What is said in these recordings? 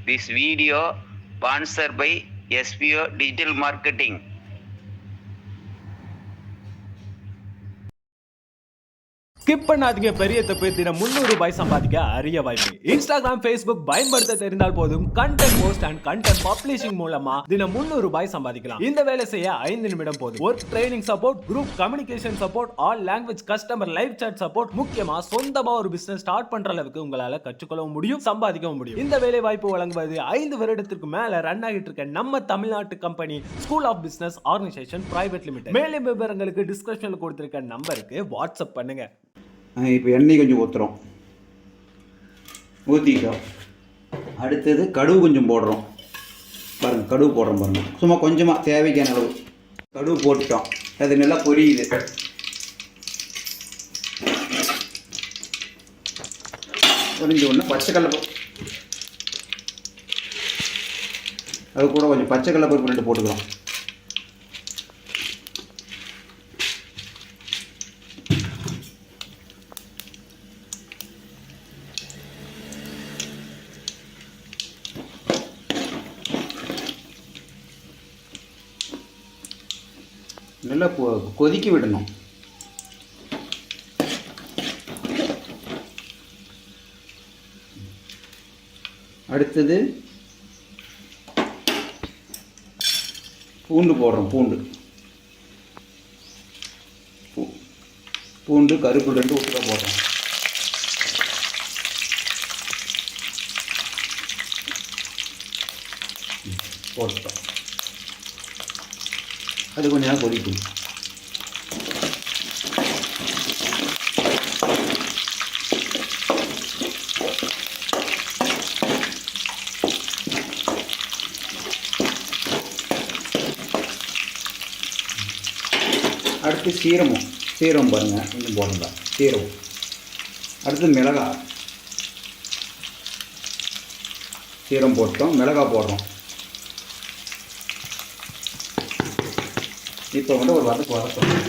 This video sponsored by SPO Digital Marketing. Skip பண்ணாதீங்க. பெரிய தப்பு. தினம் 300 ரூபாய் சம்பாதிக்க அரிய வாய்ப்பு. இன்ஸ்டாகிராம், ஃபேஸ்புக் பயன்படுத்த தெரிந்தால் போதும் content post and content publishing மூலமா தினம் 300 ரூபாய் சம்பாதிக்கலாம். இந்த வேலை செய்ய 5 நிமிடம் போதும். Work training support, group communication support, all language customer live chat support, முக்கியமா சொந்தமா ஒரு பிசினஸ் ஸ்டார்ட் பண்ற அளவுக்கு உங்களால கற்றுக்கொள்ளவும் முடியும், சம்பாதிக்கவும் முடியும். இந்த வேலை வாய்ப்பு வழங்குவது 5 வருடத்திற்கு மேல ரன் ஆகிட்டு இருக்க நம்ம தமிழ்நாட்டு company school of business organisation private limited. மேலும் விவரங்களுக்கு டிஸ்கிரிப்ஷன்ல கொடுத்திருக்க நம்பருக்கு வாட்ஸ்அப் பண்ணுங்க. இப்போ எண்ணெய் கொஞ்சம் ஊற்றுறோம், ஊற்றிட்டோம். அடுத்தது கடுகு கொஞ்சம் போடுறோம். பாருங்கள், கடுகு போடுறோம் பாருங்கள், சும்மா கொஞ்சமாக தேவைக்கான அளவு கடுகு போட்டுட்டோம். அது நல்லா பொரியுது. பொரிஞ்ச உடனே பச்சைக்கடலை, அது கூட கொஞ்சம் பச்சைக்கடலை பருப்பு 2 போட்டுக்கிறோம். நல்லா கொதிக்க விடணும். அடுத்தது பூண்டு போடுறோம். பூண்டு கருப்பு 2 உப்புல போடுறோம். போட்டோம். அது கொஞ்சம் நேரம் கொதிக்கும். அடுத்து சீரகம் பாருங்கள், இன்னும் போடலாம் சீரகம். அடுத்து மிளகாய், சீரகம் போட்டோம், மிளகாய் போடுறோம். இப்போ வந்து ஒரு வதக்கணும்.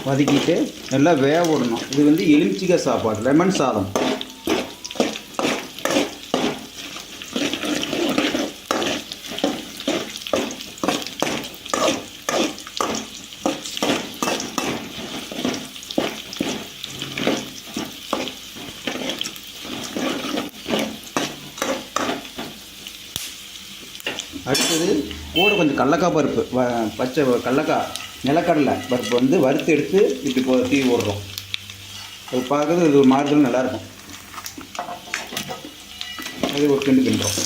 வதக்கிட்டு நல்லா வேக விடணும். இது வந்து எலுமிச்சைக்காய் சாப்பாடு, லெமன் சாதம். அடுத்தது கூட கொஞ்சம் கடலக்காய் பருப்பு, பச்சை கடலக்காய், நிலக்கடலை பருப்பு வந்து வறுத்து எடுத்து இப்படி தீ விடுறோம். அது பார்க்குறது இது ஒரு மாறுதல் நல்லாயிருக்கும். அது ஒரு கிண்டுறோம்.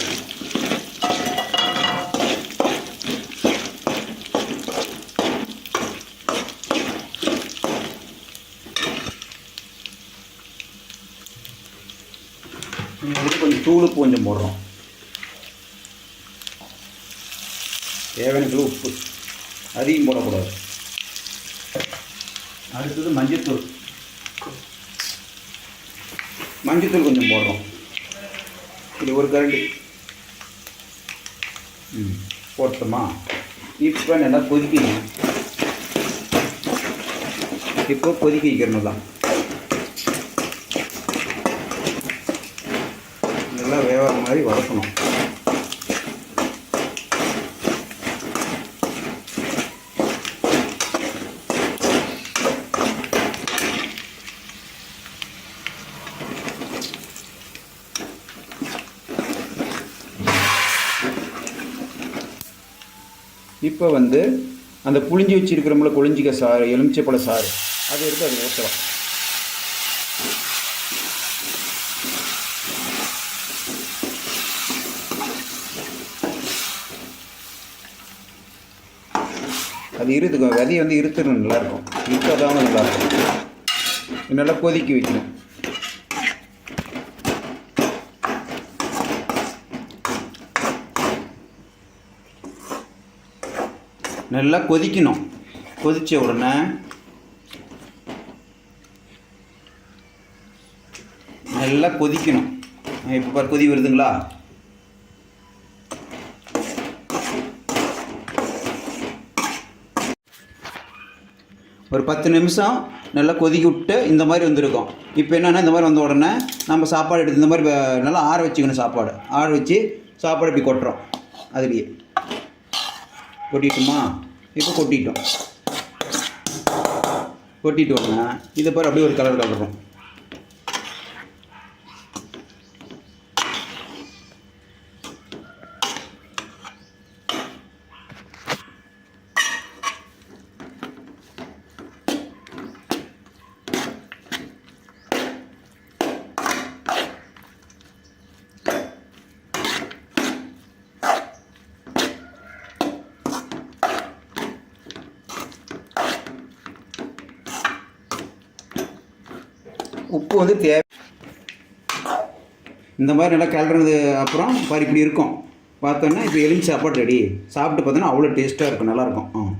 கொஞ்சம் தூளுப்பு கொஞ்சம் போடுறோம். தேவையான உப்பு, அதிகம் போடக்கூடாது. அடுத்தது மஞ்சத்தூள் கொஞ்சம் போடுறோம். இது ஒரு கரண்டி போட்டோமா. இப்போ நல்லா கொதிக்கணும். இப்போ கொதிக்க வைக்கணும் தான். நல்லா வேகிற மாதிரி வதக்கணும். இப்போ வந்து அந்த புளிஞ்சி வச்சுருக்கிறோம்ல, கொழிஞ்சிக்காய் சாறு, எலுமிச்சைப்பழ சாறு, அதை எடுத்து அது ஊற்றலாம். அது இருத்துக்கும், விதையை வந்து இருத்துறது நல்லாயிருக்கும். இருக்காதான் நல்லாயிருக்கும். நல்லா கொதிக்க வைக்கணும். நல்லா கொதிக்கணும். கொதித்த உடனே நல்லா கொதிக்கணும். இப்போ பாரு கொதி வருதுங்களா. ஒரு 10 நிமிஷம் நல்லா கொதிக்க விட்டு இந்த மாதிரி வந்திருக்கும். இப்போ என்னென்னா இந்த மாதிரி வந்த உடனே நம்ம சாப்பாடு எடுத்து இந்த மாதிரி நல்லா ஆற வச்சுக்கணும். சாப்பாடு ஆற வச்சு சாப்பாடு இப்படி கொட்டுறோம். அதுலேயே கொட்டிட்டோமா? இப்போ கொட்டிட்டோன்னா இதை பாரு அப்படியே ஒரு கலர் கலரும். உப்பு வந்து இந்த மாதிரி நல்லா கிளறது அப்புறம் பாரு இப்படி இருக்கும். பார்த்தோன்னா இப்போ எலுமிச்சை சாப்பாடு ரெடி. சாப்பிட்டு பார்த்தோன்னா அவ்வளோ டேஸ்ட்டாக இருக்கும், நல்லாயிருக்கும்.